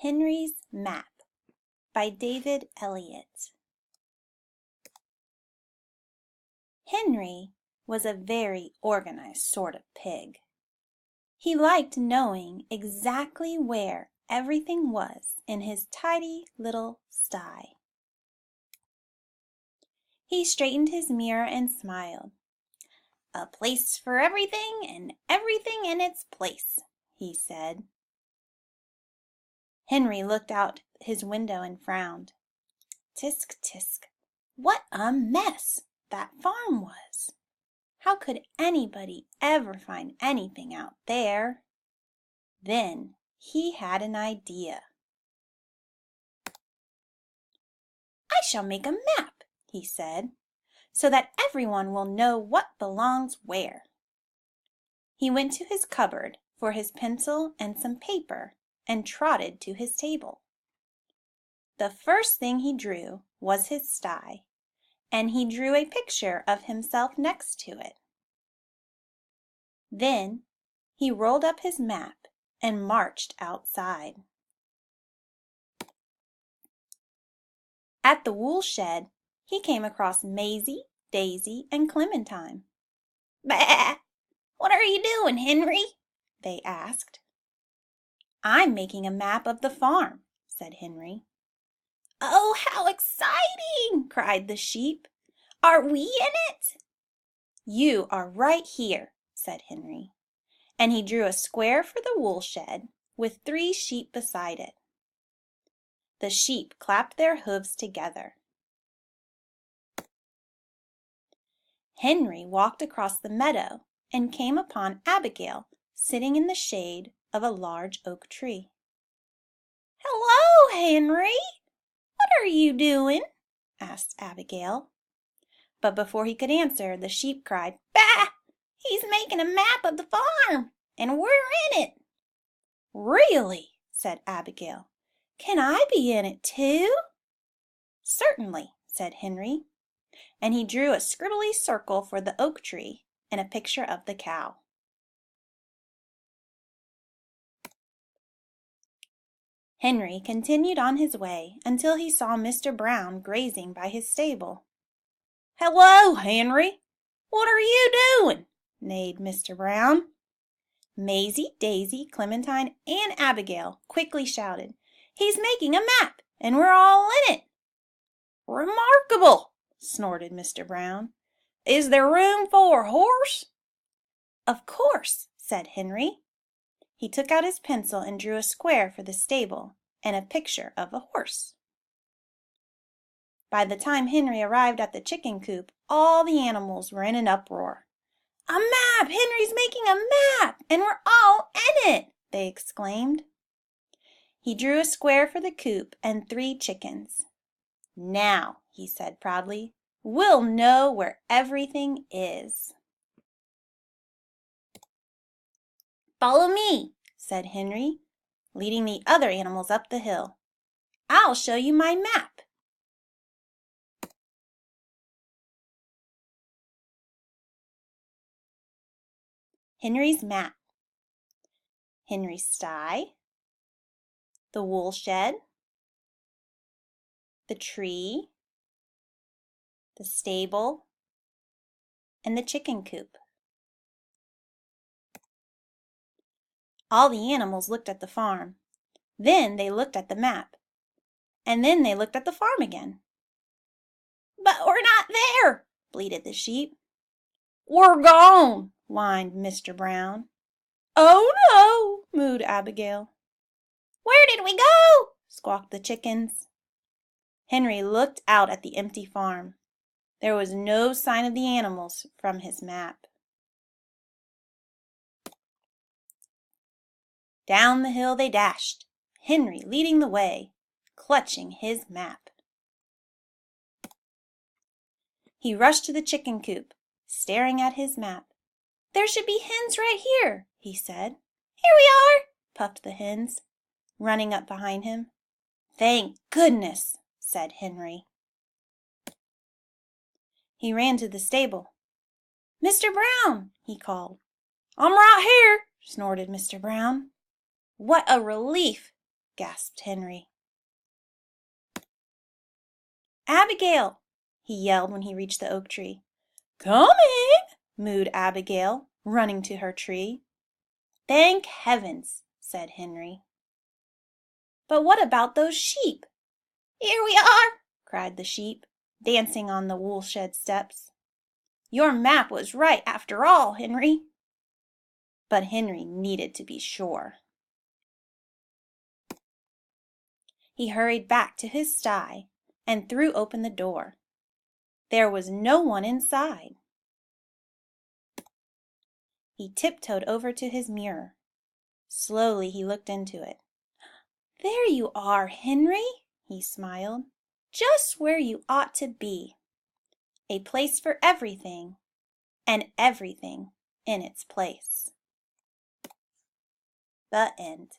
Henry's Map by David Eliot. Henry was a very organized sort of pig. He liked knowing exactly where everything was in his tidy little sty. He straightened his mirror and smiled. "A place for everything and everything in its place," he said. Henry looked out his window and frowned. Tisk, tisk, what a mess that farm was! How could anybody ever find anything out there? Then he had an idea. "I shall make a map," he said, "so that everyone will know what belongs where." He went to his cupboard for his pencil and some paper and trotted to his table. The first thing he drew was his sty, and he drew a picture of himself next to it. Then he rolled up his map and marched outside. At the wool shed, he came across Maisie, Daisy, and Clementine. "Bah! What are you doing, Henry?" they asked. "I'm making a map of the farm," said Henry. "Oh, how exciting!" cried the sheep. "Are we in it?" "You are right here," said Henry, and he drew a square for the wool shed with 3 sheep beside it. The sheep clapped their hooves together. Henry walked across the meadow and came upon Abigail sitting in the shade of a large oak tree. "Hello, Henry! What are you doing?" asked Abigail. But before he could answer, the sheep cried, "Bah! He's making a map of the farm, and we're in it." "Really?" said Abigail. "Can I be in it too?" "Certainly," said Henry, and he drew a scribbly circle for the oak tree and a picture of the cow. Henry continued on his way until he saw Mr. Brown grazing by his stable. "Hello, Henry! What are you doing?" neighed Mr. Brown. Maisie, Daisy, Clementine, and Abigail quickly shouted, "He's making a map, and we're all in it." "Remarkable!" snorted Mr. Brown. "Is there room for a horse?" "Of course," said Henry. He took out his pencil and drew a square for the stable and a picture of a horse. By the time Henry arrived at the chicken coop, all the animals were in an uproar. "A map! Henry's making a map, and we're all in it!" they exclaimed. He drew a square for the coop and 3 chickens. "Now," he said proudly, "we'll know where everything is." "Follow me," said Henry, leading the other animals up the hill. "I'll show you my map." Henry's map. Henry's sty, the wool shed, the tree, the stable, and the chicken coop. All the animals looked at the farm. Then they looked at the map. And then they looked at the farm again. "But we're not there!" bleated the sheep. "We're gone!" whined Mr. Brown. "Oh, no!" mooed Abigail. "Where did we go?" squawked the chickens. Henry looked out at the empty farm. There was no sign of the animals from his map. Down the hill they dashed, Henry leading the way, clutching his map. He rushed to the chicken coop, staring at his map. "There should be hens right here," he said. "Here we are," puffed the hens, running up behind him. "Thank goodness," said Henry. He ran to the stable. "Mr. Brown," he called. "I'm right here," snorted Mr. Brown. What a relief! gasped Henry. "Abigail!" he yelled when he reached the oak tree. "Coming!" mooed Abigail, running to her tree. "Thank heavens!" said Henry. "But what about those sheep?" "Here we are!" cried the sheep, dancing on the woolshed steps. "Your map was right after all, Henry." But Henry needed to be sure. He hurried back to his sty and threw open the door. There was no one inside. He tiptoed over to his mirror. Slowly he looked into it. "There you are, Henry," he smiled. "Just where you ought to be. A place for everything, and everything in its place." The end.